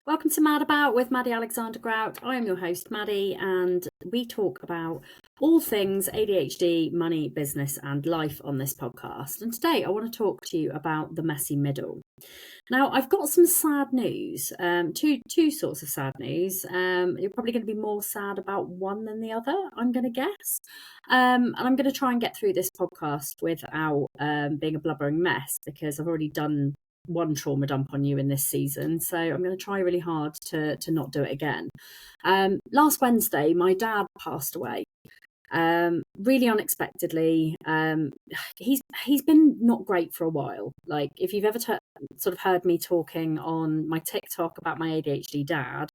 Welcome to Mad About with Maddie Alexander Grout. I am your host, Maddie, and we talk about all things ADHD, money, business, and life on this podcast. And today I want to talk to you about the messy middle. Now, I've got some sad news, two sorts of sad news. You're probably going to be more sad about one than the other, I'm going to guess. And I'm going to try and get through this podcast without being a blubbering mess, because I've already done one trauma dump on you in this season, so I'm going to try really hard to not do it again. Last Wednesday, my dad passed away. Really unexpectedly. He's been not great for a while. Like, if you've ever sort of heard me talking on my TikTok about my ADHD dad,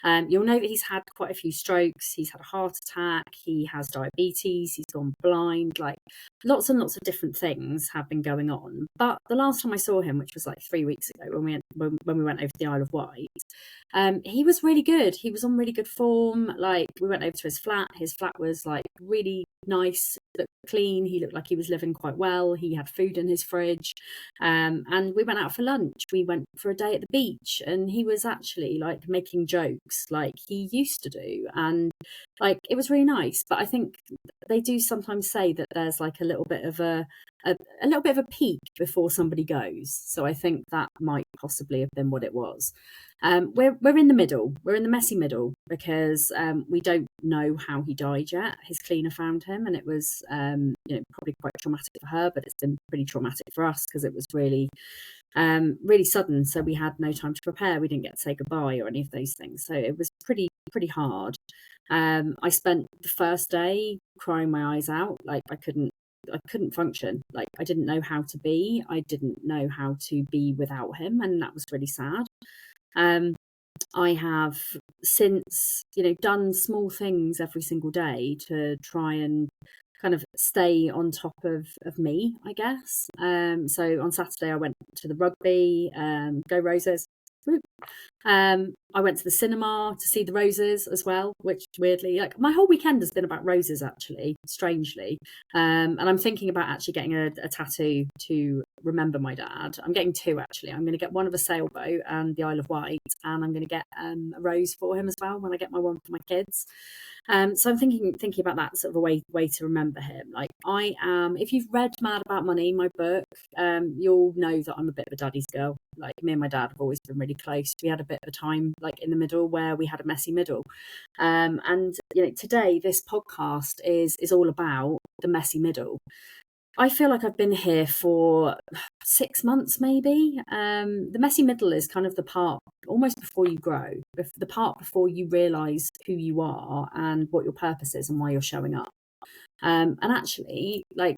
you'll know that he's had quite a few strokes. He's had a heart attack. He has diabetes. He's gone blind. Like, lots and lots of different things have been going on. But the last time I saw him, which was like 3 weeks ago, when we went over to the Isle of Wight, he was really good. He was on really good form. Like, we went over to his flat. His flat was like really nice, looked clean. He looked like he was living quite well. He had food in his fridge. And we went out for lunch. We went for a day at the beach, and he was actually like making jokes like he used to do. And like, it was really nice. But I think they do sometimes say that there's like a little bit of a little bit of a peak before somebody goes. So I think that might possibly have been what it was. We're in the middle. We're in the messy middle, because we don't know how he died yet. His cleaner found him, and it was probably quite traumatic for her, but it's been pretty traumatic for us because it was really really sudden. So we had no time to prepare. We didn't get to say goodbye or any of those things. So it was pretty hard. I spent the first day crying my eyes out. Like, I couldn't function. Like, I didn't know how to be. I didn't know how to be without him, and that was really sad. I have since, done small things every single day to try and kind of stay on top of me, I guess. So on Saturday I went to the rugby, go Roses. I went to the cinema to see the Roses as well, which weirdly, like, my whole weekend has been about roses, actually, strangely. And I'm thinking about actually getting a tattoo to remember my dad. I'm getting two, actually. I'm going to get one of a sailboat and the Isle of Wight, and I'm going to get a rose for him as well when I get my one for my kids. So I'm thinking about that sort of a way to remember him. Like, I am, if you've read Mad About Money, my book, you'll know that I'm a bit of a daddy's girl. Like, me and my dad have always been really close. We had a bit of a time like in the middle where we had a messy middle. And today this podcast is all about the messy middle. I feel like I've been here for 6 months, maybe. The messy middle is kind of the part almost before you grow, the part before you realise who you are and what your purpose is and why you're showing up. And actually, like,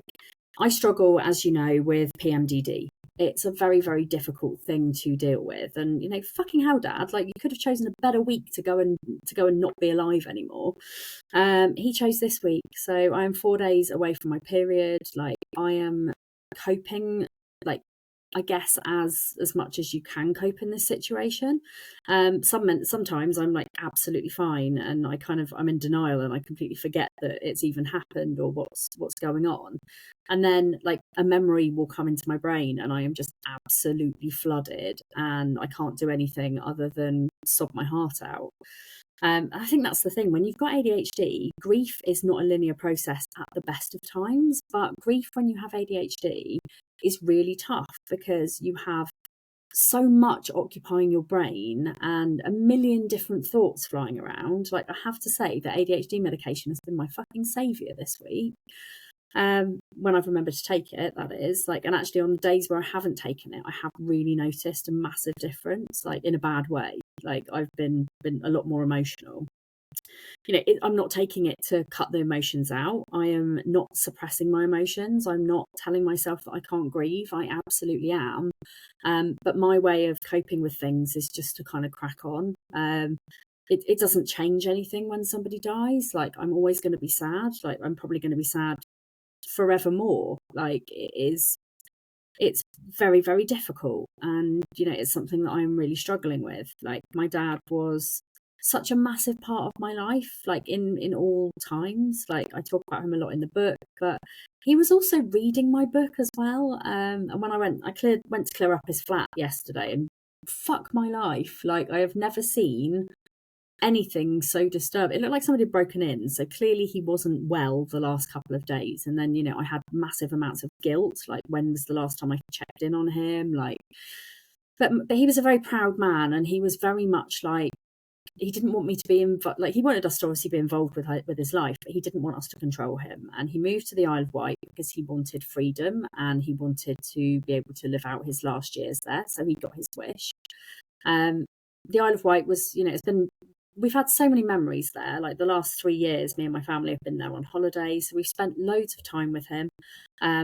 I struggle, as you know, with PMDD. It's a very, very difficult thing to deal with. And, fucking hell, Dad, like, you could have chosen a better week to go and not be alive anymore. He chose this week. So I am 4 days away from my period. Like, I am coping, like, I guess as much as you can cope in this situation. Sometimes I'm like absolutely fine, and I'm in denial, and I completely forget that it's even happened or what's going on. And then, like, a memory will come into my brain, and I am just absolutely flooded, and I can't do anything other than sob my heart out. I think that's the thing. When you've got ADHD, grief is not a linear process at the best of times, but grief when you have ADHD is really tough because you have so much occupying your brain and a million different thoughts flying around. Like, I have to say that ADHD medication has been my fucking saviour this week. When I've remembered to take it, that is. Like, and actually on days where I haven't taken it, I have really noticed a massive difference, like, in a bad way. Like, I've been a lot more emotional. I'm not taking it to cut the emotions out. I am not suppressing my emotions. I'm not telling myself that I can't grieve. I absolutely am. But my way of coping with things is just to kind of crack on. It doesn't change anything when somebody dies. Like, I'm always going to be sad. Like, I'm probably going to be sad forevermore. Like, it's very, very difficult. And, it's something that I'm really struggling with. Like, my dad was such a massive part of my life, like in all times. Like, I talk about him a lot in the book, but he was also reading my book as well. And when I went to clear up his flat yesterday, and fuck my life. Like, I have never seen anything so disturbing. It looked like somebody had broken in. So clearly he wasn't well the last couple of days. And then, I had massive amounts of guilt. Like, when was the last time I checked in on him? Like, but he was a very proud man, and he was very much like, he didn't want me to be involved. Like, he wanted us to obviously be involved with his life, but he didn't want us to control him. And he moved to the Isle of Wight because he wanted freedom and he wanted to be able to live out his last years there. So he got his wish. The Isle of Wight was, we've had so many memories there. Like, the last 3 years, me and my family have been there on holiday. So we've spent loads of time with him.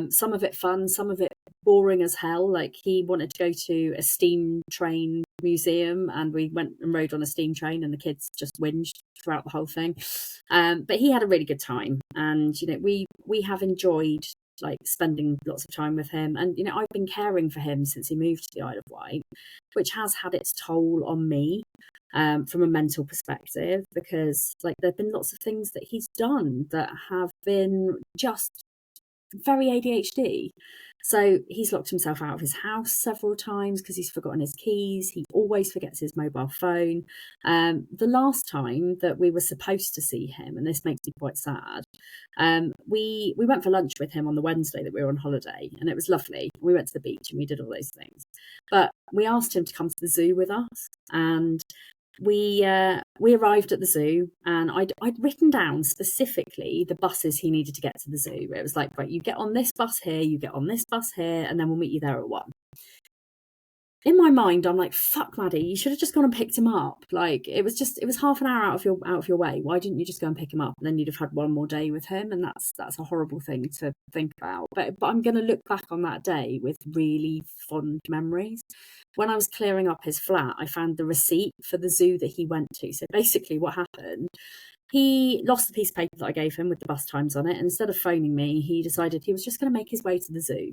Some of it fun, some of it boring as hell. Like, he wanted to go to a steam train museum, and we went and rode on a steam train, and the kids just whinged throughout the whole thing. But he had a really good time. And, we have enjoyed like spending lots of time with him. And, I've been caring for him since he moved to the Isle of Wight, which has had its toll on me. From a mental perspective, because like there have been lots of things that he's done that have been just very ADHD. So he's locked himself out of his house several times because he's forgotten his keys. He always forgets his mobile phone. The last time that we were supposed to see him, and this makes me quite sad, we went for lunch with him on the Wednesday that we were on holiday, and it was lovely. We went to the beach and we did all those things. But we asked him to come to the zoo with us, and we arrived at the zoo, and I'd written down specifically the buses he needed to get to the zoo. It was like, right, you get on this bus here, you get on this bus here, and then we'll meet you there at 1. In my mind, I'm like, fuck, Maddie, you should have just gone and picked him up. Like, it was half an hour out of your way. Why didn't you just go and pick him up? And then you'd have had one more day with him. And that's a horrible thing to think about. But I'm going to look back on that day with really fond memories. When I was clearing up his flat, I found the receipt for the zoo that he went to. So basically what happened, he lost the piece of paper that I gave him with the bus times on it. And instead of phoning me, he decided he was just going to make his way to the zoo.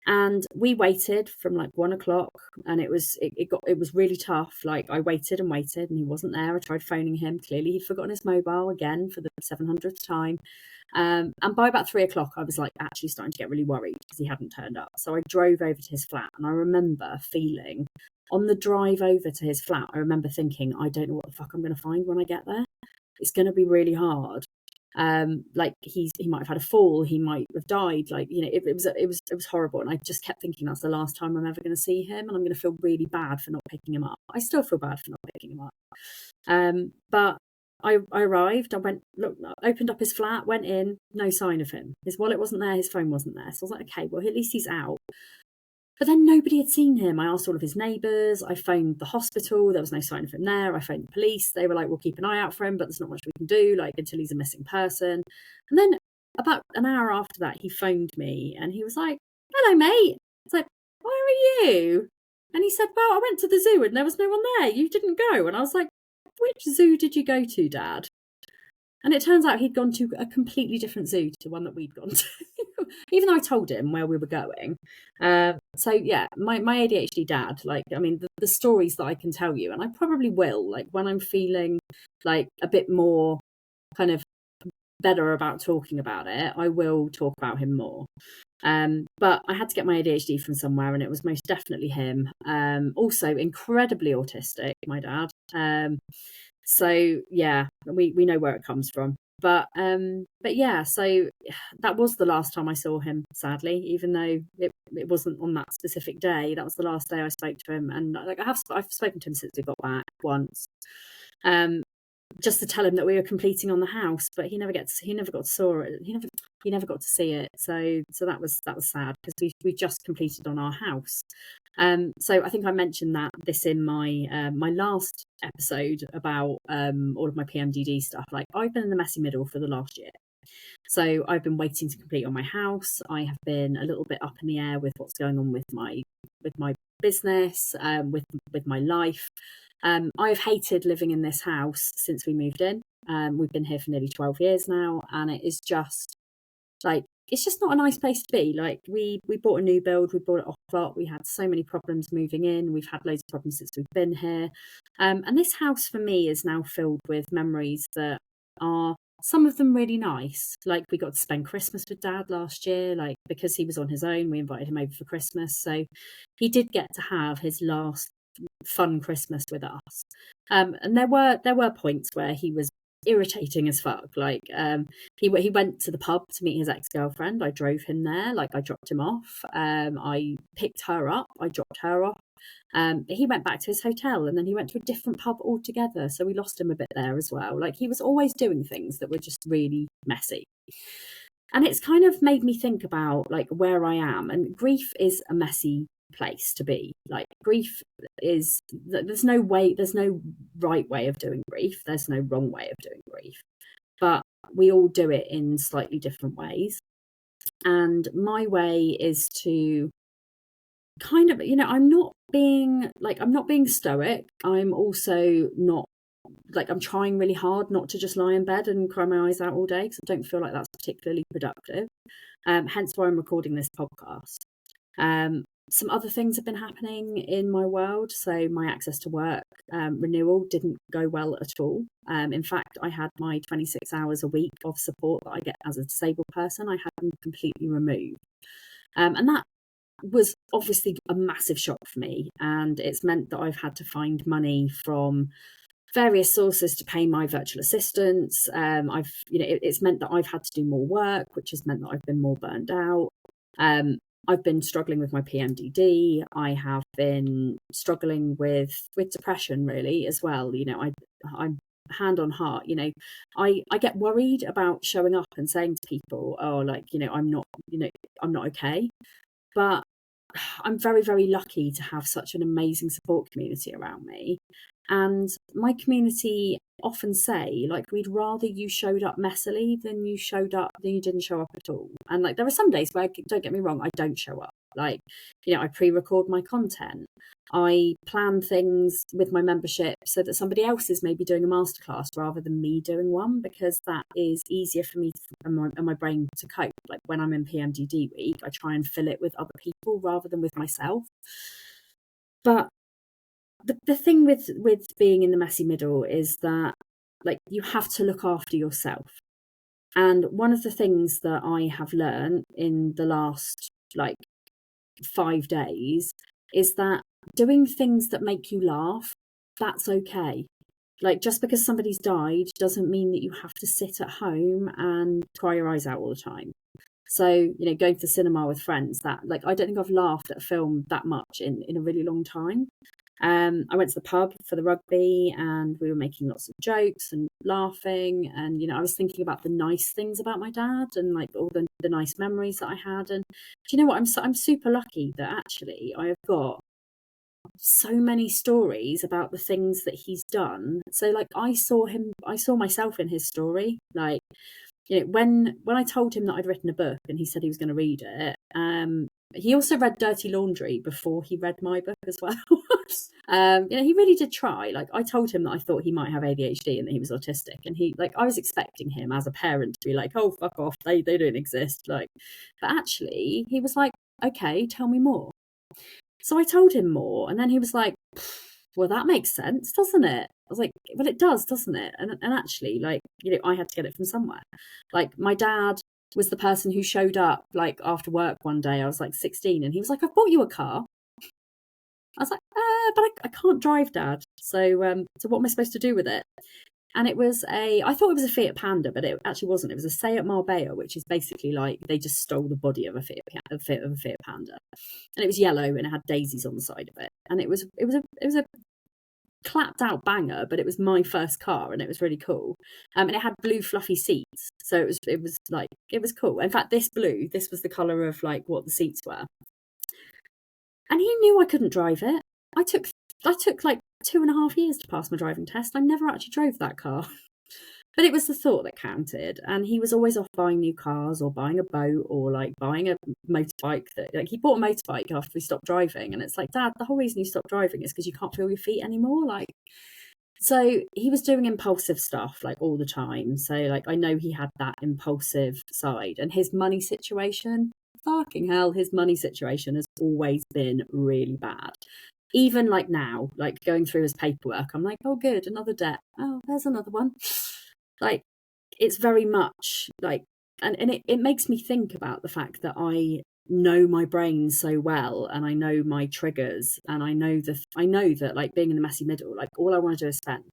And we waited from like 1 o'clock, and it was really tough. Like, I waited and waited, and he wasn't there. I tried phoning him. Clearly he'd forgotten his mobile again for the 700th time. And by about 3 o'clock, I was like actually starting to get really worried because he hadn't turned up. So I drove over to his flat, and I remember feeling on the drive over to his flat, I remember thinking, I don't know what the fuck I'm going to find when I get there. It's going to be really hard. Like, he might have had a fall, he might have died. Like, it was horrible. And I just kept thinking, that's the last time I'm ever going to see him, and I'm going to feel really bad for not picking him up. I still feel bad for not picking him up. But I arrived, I went, look, opened up his flat, went in, no sign of him. His wallet wasn't there, his phone wasn't there. So I was like, okay, well, at least he's out. But then nobody had seen him. I asked all of his neighbours. I phoned the hospital. There was no sign of him there. I phoned the police. They were like, we'll keep an eye out for him, but there's not much we can do, like, until he's a missing person. And then about an hour after that, he phoned me, and he was like, hello, mate. It's like, where are you? And he said, well, I went to the zoo and there was no one there. You didn't go. And I was like, which zoo did you go to, Dad? And it turns out he'd gone to a completely different zoo to the one that we'd gone to, even though I told him where we were going. So yeah, my ADHD dad, like, I mean, the stories that I can tell you, and I probably will, like, when I'm feeling like a bit more kind of better about talking about it, I will talk about him more. But I had to get my ADHD from somewhere, and it was most definitely him. Also incredibly autistic, my dad. So yeah, we know where it comes from. But yeah, so that was the last time I saw him, sadly, even though it wasn't on that specific day. That was the last day I spoke to him, and like I've spoken to him since we got back once, just to tell him that we were completing on the house, but he never got to saw it. He never got to see it. So that was sad, because we just completed on our house. So I think I mentioned this in my my last episode about all of my PMDD stuff. Like, I've been in the messy middle for the last year. So I've been waiting to complete on my house. I have been a little bit up in the air with what's going on with my business, with my life. I've hated living in this house since we moved in. We've been here for nearly 12 years now, and it is just like, it's just not a nice place to be. Like, we bought a new build, we bought it off plot. We had so many problems moving in. We've had loads of problems since we've been here. And this house for me is now filled with memories that are some of them really nice. Like we got to spend Christmas with Dad last year, like because he was on his own, we invited him over for Christmas. So he did get to have his last fun Christmas with us. And there were points where he was irritating as fuck. Like he went to the pub to meet his ex-girlfriend. I drove him there. Like I dropped him off. I picked her up. I dropped her off. He went back to his hotel and then he went to a different pub altogether. So we lost him a bit there as well. Like he was always doing things that were just really messy. And it's kind of made me think about like where I am. And grief is a messy place to be. Like grief is, there's no right way of doing grief. There's no wrong way of doing grief. But we all do it in slightly different ways. And my way is to kind of, I'm not being stoic. I'm also not like, I'm trying really hard not to just lie in bed and cry my eyes out all day because I don't feel like that's particularly productive. Hence why I'm recording this podcast. Some other things have been happening in my world. So my access to work renewal didn't go well at all. In fact, I had my 26 hours a week of support that I get as a disabled person. I had them completely removed. And that was obviously a massive shock for me. And it's meant that I've had to find money from various sources to pay my virtual assistants. It's meant that I've had to do more work, which has meant that I've been more burned out. I've been struggling with my PMDD. I have been struggling with depression really as well. I'm hand on heart, I get worried about showing up and saying to people, oh, like, I'm not okay. But I'm very, very lucky to have such an amazing support community around me. And my community often say, like, we'd rather you showed up messily than you didn't show up at all. And like, there are some days where, don't get me wrong, I don't show up. Like, I pre-record my content. I plan things with my membership so that somebody else is maybe doing a masterclass rather than me doing one, because that is easier for me and my brain to cope. Like when I'm in PMDD week, I try and fill it with other people rather than with myself. But the thing with being in the messy middle is that, like, you have to look after yourself. And one of the things that I have learned in the last, 5 days is that doing things that make you laugh, that's okay. Like, just because somebody's died doesn't mean that you have to sit at home and cry your eyes out all the time. So, going to the cinema with friends, that, like, I don't think I've laughed at a film that much in a really long time. I went to the pub for the rugby and we were making lots of jokes and laughing. And, I was thinking about the nice things about my dad and like all the nice memories that I had. And do you know what? I'm super lucky that actually I have got so many stories about the things that he's done. So like I saw myself in his story. Like, when I told him that I'd written a book and he said he was going to read it, he also read Dirty Laundry before he read my book as well. He really did try. Like, I told him that I thought he might have ADHD and that he was autistic, and I was expecting him as a parent to be like, oh, fuck off, they don't exist. Like, but actually he was like, okay, tell me more. So I told him more, and then he was like, well, that makes sense, doesn't it? I was like, well, it does, doesn't it? And actually, like, I had to get it from somewhere. Like, my dad was the person who showed up, like, after work one day. I was like 16, and he was like, I've bought you a car. I was like, but I can't drive, Dad. So what am I supposed to do with it? And I thought it was a Fiat Panda, but it actually wasn't. It was a Seat Marbella, which is basically like they just stole the body of a Fiat Panda, and it was yellow and it had daisies on the side of it, and it was a clapped out banger, but it was my first car and it was really cool. And it had blue fluffy seats, so it was cool. In fact, this was the colour of like what the seats were. And he knew I couldn't drive it. I took like 2.5 years to pass my driving test. I never actually drove that car. But it was the thought that counted. And he was always off buying new cars or buying a boat or like buying a motorbike. He bought a motorbike after we stopped driving. And it's like, Dad, the whole reason you stopped driving is because you can't feel your feet anymore. Like, so he was doing impulsive stuff like all the time. So like, I know he had that impulsive side, and his money situation, fucking hell, his money situation has always been really bad. Even like now, like going through his paperwork, I'm like, oh, good, another debt. Oh, there's another one. Like, it's very much like, and it makes me think about the fact that I know my brain so well, and I know my triggers, and I know that like being in the messy middle, like all I want to do is spend.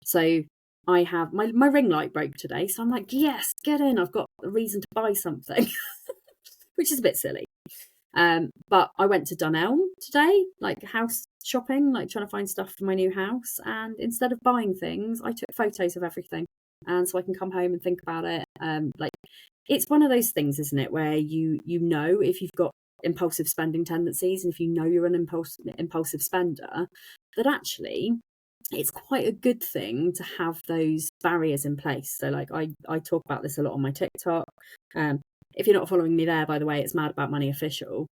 So I have my ring light broke today, so I'm like, yes, get in, I've got a reason to buy something. Which is a bit silly. But I went to Dunelm today, like house shopping, like trying to find stuff for my new house. And instead of buying things, I took photos of everything. And so I can come home and think about it. Like it's one of those things, isn't it, where you know if you've got impulsive spending tendencies, and if you know you're an impulsive spender, that actually it's quite a good thing to have those barriers in place. So like I talk about this a lot on my TikTok. If you're not following me there, by the way, it's Mad About Money Official.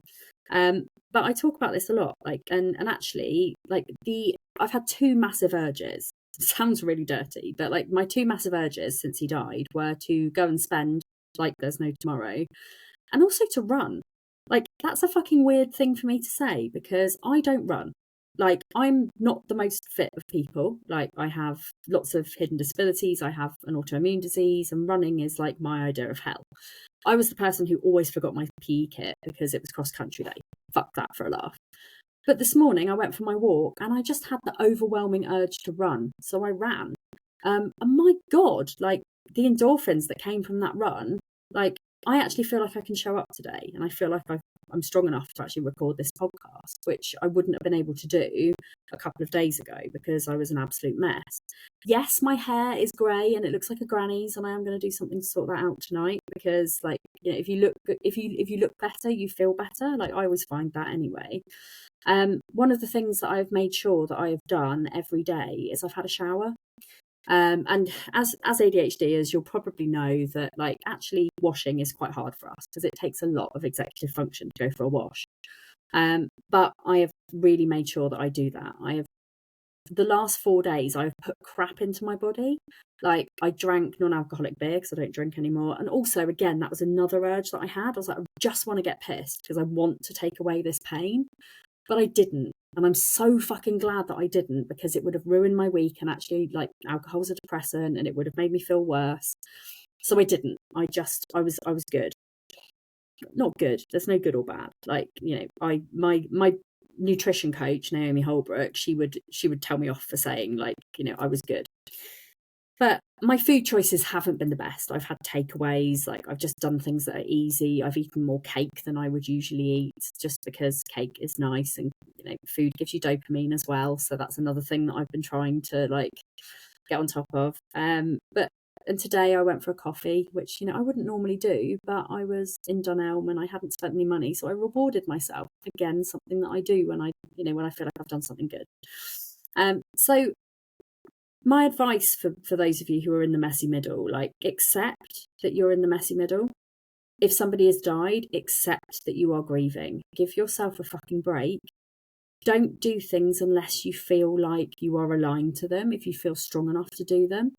But I talk about this a lot, like, and actually, like I've had two massive urges. It sounds really dirty, but like my two massive urges since he died were to go and spend like there's no tomorrow, and also to run. Like that's a fucking weird thing for me to say because I don't run. Like I'm not the most fit of people. Like I have lots of hidden disabilities. I have an autoimmune disease, and running is like my idea of hell. I was the person who always forgot my PE kit because it was cross country day. Fuck that for a laugh. But this morning I went for my walk and I just had the overwhelming urge to run. So I ran. And my God, like the endorphins that came from that run, like I actually feel like I can show up today, and I feel like I'm strong enough to actually record this podcast, which I wouldn't have been able to do a couple of days ago because I was an absolute mess. Yes, my hair is grey and it looks like a granny's, and I am going to do something to sort that out tonight because, like, you know, if you look better, you feel better. Like I always find that anyway. One of the things that I've made sure that I have done every day is I've had a shower. And as ADHDers, you'll probably know that like actually washing is quite hard for us because it takes a lot of executive function to go for a wash. But I have really made sure that I do that. I have the last 4 days I've put crap into my body. Like I drank non-alcoholic beer because I don't drink anymore. And also again, that was another urge that I had. I was like, I just want to get pissed because I want to take away this pain. But I didn't. And I'm so fucking glad that I didn't because it would have ruined my week, and actually like alcohol's a depressant and it would have made me feel worse. So I didn't. I was good. Not good. There's no good or bad. Like, you know, my nutrition coach, Naomi Holbrook, she would tell me off for saying like, you know, I was good. But my food choices haven't been the best. I've had takeaways, like I've just done things that are easy. I've eaten more cake than I would usually eat just because cake is nice, and you know, food gives you dopamine as well. So that's another thing that I've been trying to like get on top of. And today I went for a coffee, which, you know, I wouldn't normally do, but I was in Dunelm and I hadn't spent any money, so I rewarded myself. Again, something that I do when I feel like I've done something good. So my advice for those of you who are in the messy middle, like accept that you're in the messy middle. If somebody has died, accept that you are grieving. Give yourself a fucking break. Don't do things unless you feel like you are aligned to them, if you feel strong enough to do them.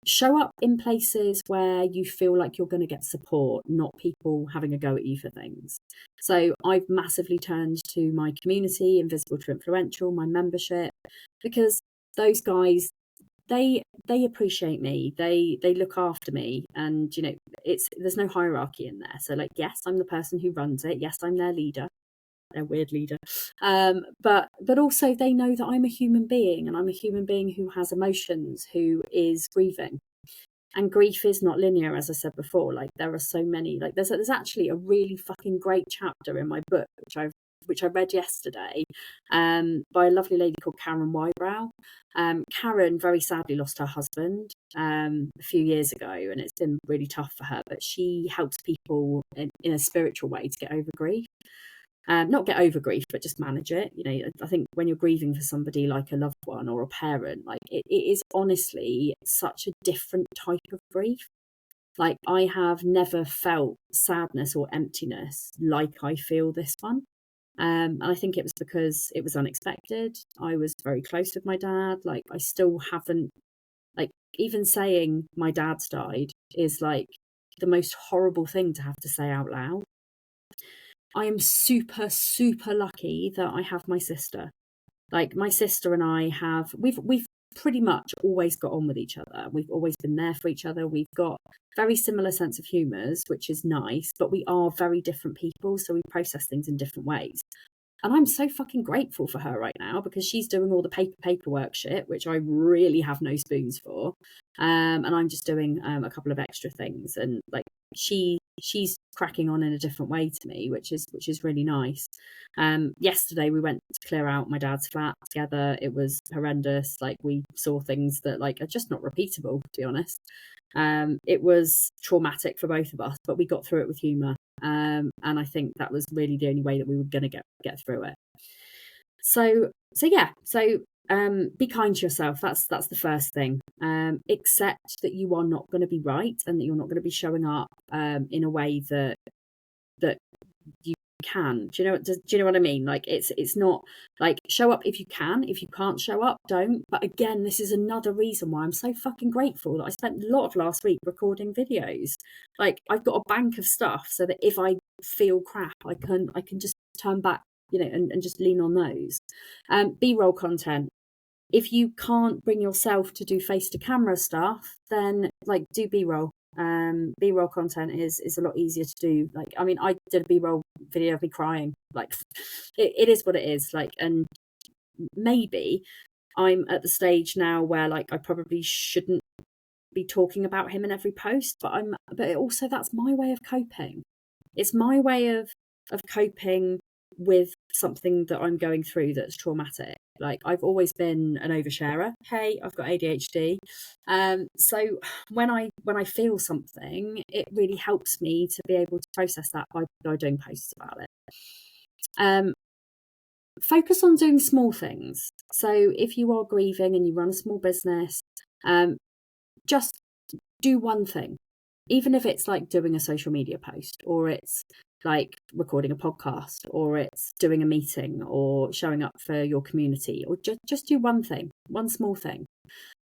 Show up in places where you feel like you're going to get support, not people having a go at you for things. So I've massively turned to my community, Invisible to Influential, my membership, because those guys, they appreciate me, they look after me, and you know, there's no hierarchy in there. So like, yes, I'm the person who runs it, yes, I'm their leader, their weird leader, but also they know that I'm a human being, and I'm a human being who has emotions, who is grieving. And grief is not linear, as I said before. Like there are so many, like there's actually a really fucking great chapter in my book which I read yesterday, by a lovely lady called Karen Wybrow. Karen very sadly lost her husband a few years ago, and it's been really tough for her, but she helps people in a spiritual way to get over grief. Not get over grief, but just manage it. You know, I think when you're grieving for somebody like a loved one or a parent, like it is honestly such a different type of grief. Like I have never felt sadness or emptiness like I feel this one. And I think it was because it was unexpected. I was very close with my dad. Like I still haven't, like even saying my dad's died is like the most horrible thing to have to say out loud. I am super, super lucky that I have my sister. Like my sister and I we've pretty much always got on with each other. We've always been there for each other. We've got very similar sense of humours, which is nice, but we are very different people, so we process things in different ways. And I'm so fucking grateful for her right now, because she's doing all the paperwork shit, which I really have no spoons for. And I'm just doing a couple of extra things. And like she's cracking on in a different way to me, which is really nice. Yesterday we went to clear out my dad's flat together. It was horrendous. Like, we saw things that like are just not repeatable, to be honest. It was traumatic for both of us, but we got through it with humour. And I think that was really the only way that we were going to get through it. So be kind to yourself. That's the first thing. Accept that you are not going to be right, and that you're not going to be showing up in a way that you can. Do you know what I mean? Like, it's not like, show up if you can. If you can't show up, don't. But again, this is another reason why I'm so fucking grateful that I spent a lot of last week recording videos. Like, I've got a bank of stuff so that if I feel crap, I can just turn back, and just lean on those. B-roll content. If you can't bring yourself to do face to camera stuff, then like, do B-roll. B-roll content is a lot easier to do. Like, I mean, I did a B-roll video of me crying. Like, it is what it is. Like, and maybe I'm at the stage now where like I probably shouldn't be talking about him in every post, but also that's my way of coping. It's my way of coping with something that I'm going through that's traumatic. Like, I've always been an oversharer. Hey, I've got ADHD. So when I feel something, it really helps me to be able to process that by doing posts about it. Focus on doing small things. So if you are grieving and you run a small business, just do one thing. Even if it's like doing a social media post, or it's like recording a podcast, or it's doing a meeting, or showing up for your community, or just do one thing, one small thing.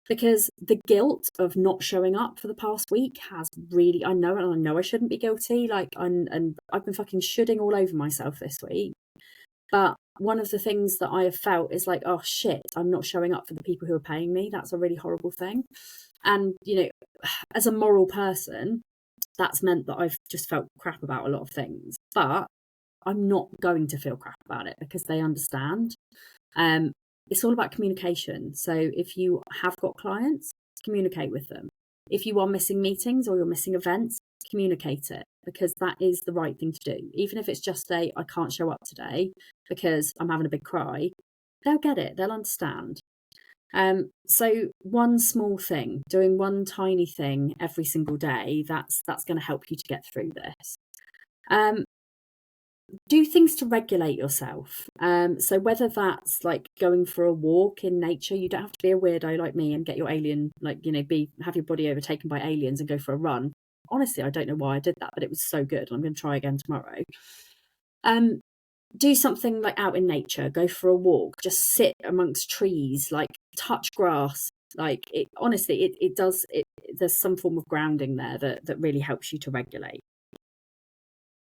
Because the guilt of not showing up for the past week has really, I know I shouldn't be guilty. Like, and I've been fucking shitting all over myself this week. But one of the things that I have felt is like, oh shit, I'm not showing up for the people who are paying me. That's a really horrible thing. And, as a moral person, that's meant that I've just felt crap about a lot of things. But I'm not going to feel crap about it, because they understand. It's all about communication. So if you have got clients, communicate with them. If you are missing meetings or you're missing events, communicate it, because that is the right thing to do. Even if it's just I can't show up today because I'm having a big cry, they'll get it. They'll understand. So one small thing, doing one tiny thing every single day, that's going to help you to get through this. Do things to regulate yourself. So whether that's like going for a walk in nature, you don't have to be a weirdo like me and get your alien, have your body overtaken by aliens and go for a run. Honestly, I don't know why I did that, but it was so good. I'm going to try again tomorrow. Do something like out in nature, go for a walk, just sit amongst trees, like touch grass. Like, it honestly, it does, there's some form of grounding there that really helps you to regulate.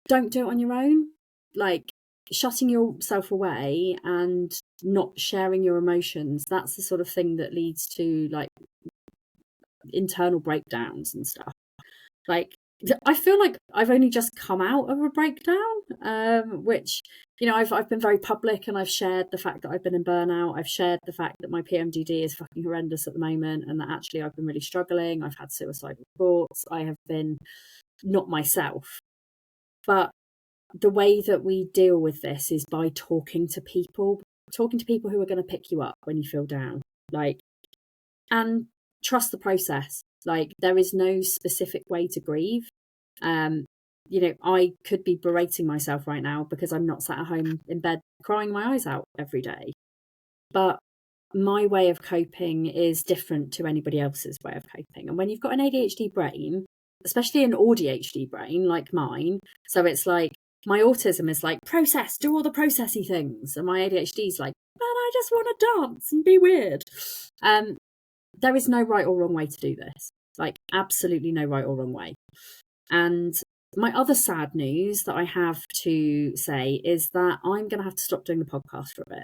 Don't do it on your own. Like, shutting yourself away and not sharing your emotions, that's the sort of thing that leads to like internal breakdowns and stuff. Like, I feel like I've only just come out of a breakdown, which, I've been very public, and I've shared the fact that I've been in burnout. I've shared the fact that my PMDD is fucking horrendous at the moment, and that actually I've been really struggling. I've had suicidal thoughts. I have been not myself. But the way that we deal with this is by talking to people who are going to pick you up when you feel down. Like, and trust the process. Like, there is no specific way to grieve. I could be berating myself right now because I'm not sat at home in bed crying my eyes out every day. But my way of coping is different to anybody else's way of coping. And when you've got an ADHD brain, especially an ADHD brain like mine, so it's like, my autism is like, process, do all the processy things. And my ADHD is like, but I just want to dance and be weird. There is no right or wrong way to do this. Like, absolutely no right or wrong way. And my other sad news that I have to say is that I'm going to have to stop doing the podcast for a bit.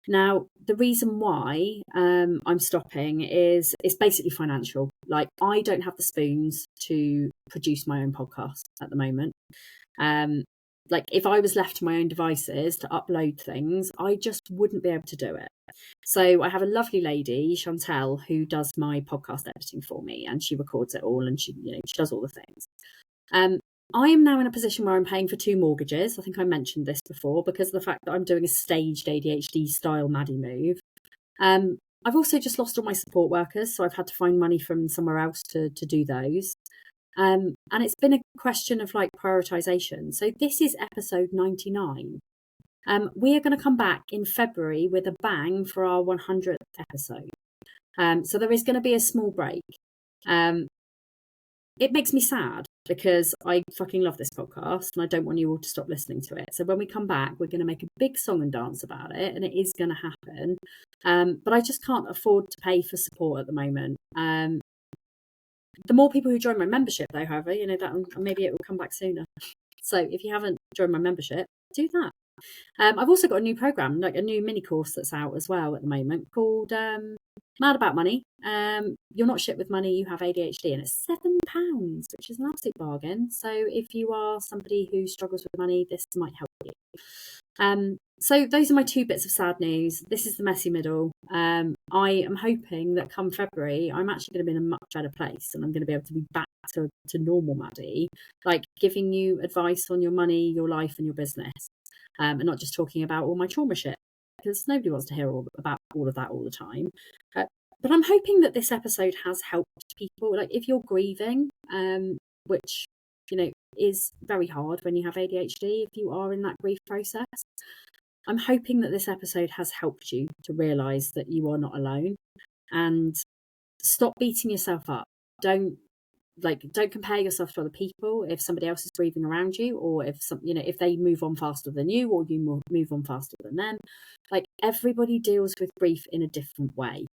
Now, the reason why I'm stopping is it's basically financial. Like, I don't have the spoons to produce my own podcast at the moment. Like, if I was left to my own devices to upload things, I just wouldn't be able to do it. So I have a lovely lady, Chantel, who does my podcast editing for me, and she records it all, and she does all the things. I am now in a position where I'm paying for 2 mortgages. I think I mentioned this before, because of the fact that I'm doing a staged ADHD style Maddie move. I've also just lost all my support workers, so I've had to find money from somewhere else to do those. And it's been a question of like prioritization. So this is episode 99. We are going to come back in February with a bang for our 100th episode. So there is going to be a small break. It makes me sad because I fucking love this podcast and I don't want you all to stop listening to it. So when we come back, we're going to make a big song and dance about it, and it is going to happen. But I just can't afford to pay for support at the moment. The more people who join my membership, though, however, that maybe it will come back sooner. So if you haven't joined my membership, do that. I've also got a new program, like a new mini course that's out as well at the moment, called Mad About Money. You're not shit with money, you have ADHD, and it's £7, which is an absolute bargain. So if you are somebody who struggles with money, this might help you. So those are my 2 bits of sad news. This is the messy middle. I am hoping that come February, I'm actually going to be in a much better place, and I'm going to be able to be back to normal Maddie, like giving you advice on your money, your life, and your business. And not just talking about all my trauma shit, because nobody wants to hear about all of that all the time. But I'm hoping that this episode has helped people. Like, if you're grieving, which is very hard when you have ADHD, if you are in that grief process, I'm hoping that this episode has helped you to realise that you are not alone, and stop beating yourself up. Don't compare yourself to other people if somebody else is grieving around you, or if they move on faster than you, or you move on faster than them. Like, everybody deals with grief in a different way,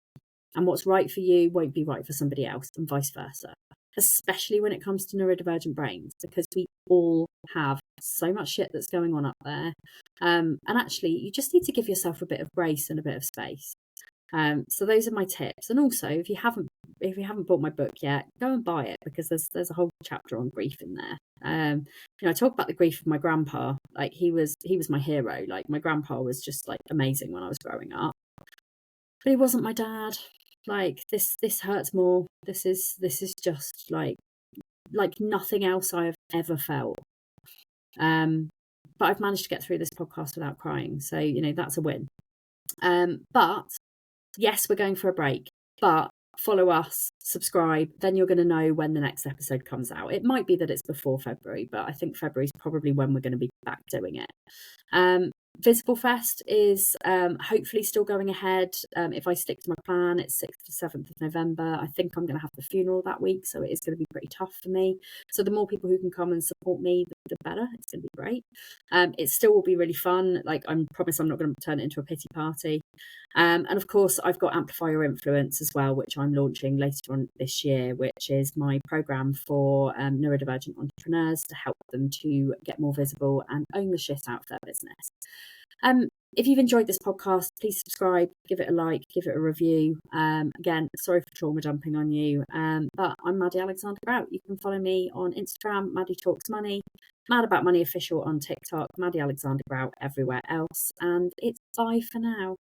and what's right for you won't be right for somebody else, and vice versa, especially when it comes to neurodivergent brains, because we all have so much shit that's going on up there. And actually, you just need to give yourself a bit of grace and a bit of space. So those are my tips. And also, if you haven't bought my book yet, go and buy it, because there's a whole chapter on grief in there. I talk about the grief of my grandpa. Like, he was my hero. Like, my grandpa was just like amazing when I was growing up, but he wasn't my dad. Like, this hurts more. This is just like nothing else I have ever felt. But I've managed to get through this podcast without crying, so that's a win. But yes, we're going for a break, but follow us, subscribe, then you're going to know when the next episode comes out. It might be that it's before February, but I think February is probably when we're going to be back doing it. Visible Fest is hopefully still going ahead. If I stick to my plan, it's 6th to 7th of November. I think I'm going to have the funeral that week, so it is going to be pretty tough for me. So the more people who can come and support me, the better. It's going to be great. It still will be really fun. Like, I promise I'm not going to turn it into a pity party. And of course, I've got Amplify Your Influence as well, which I'm launching later on this year, which is my program for neurodivergent entrepreneurs to help them to get more visible and own the shit out of their business. If you've enjoyed this podcast, please subscribe, give it a like, give it a review. Again, sorry for trauma dumping on you, but I'm Maddie Alexander Grout. You can follow me on Instagram, Maddie Talks Money, Mad About Money Official on TikTok, Maddie Alexander Grout everywhere else, and it's bye for now.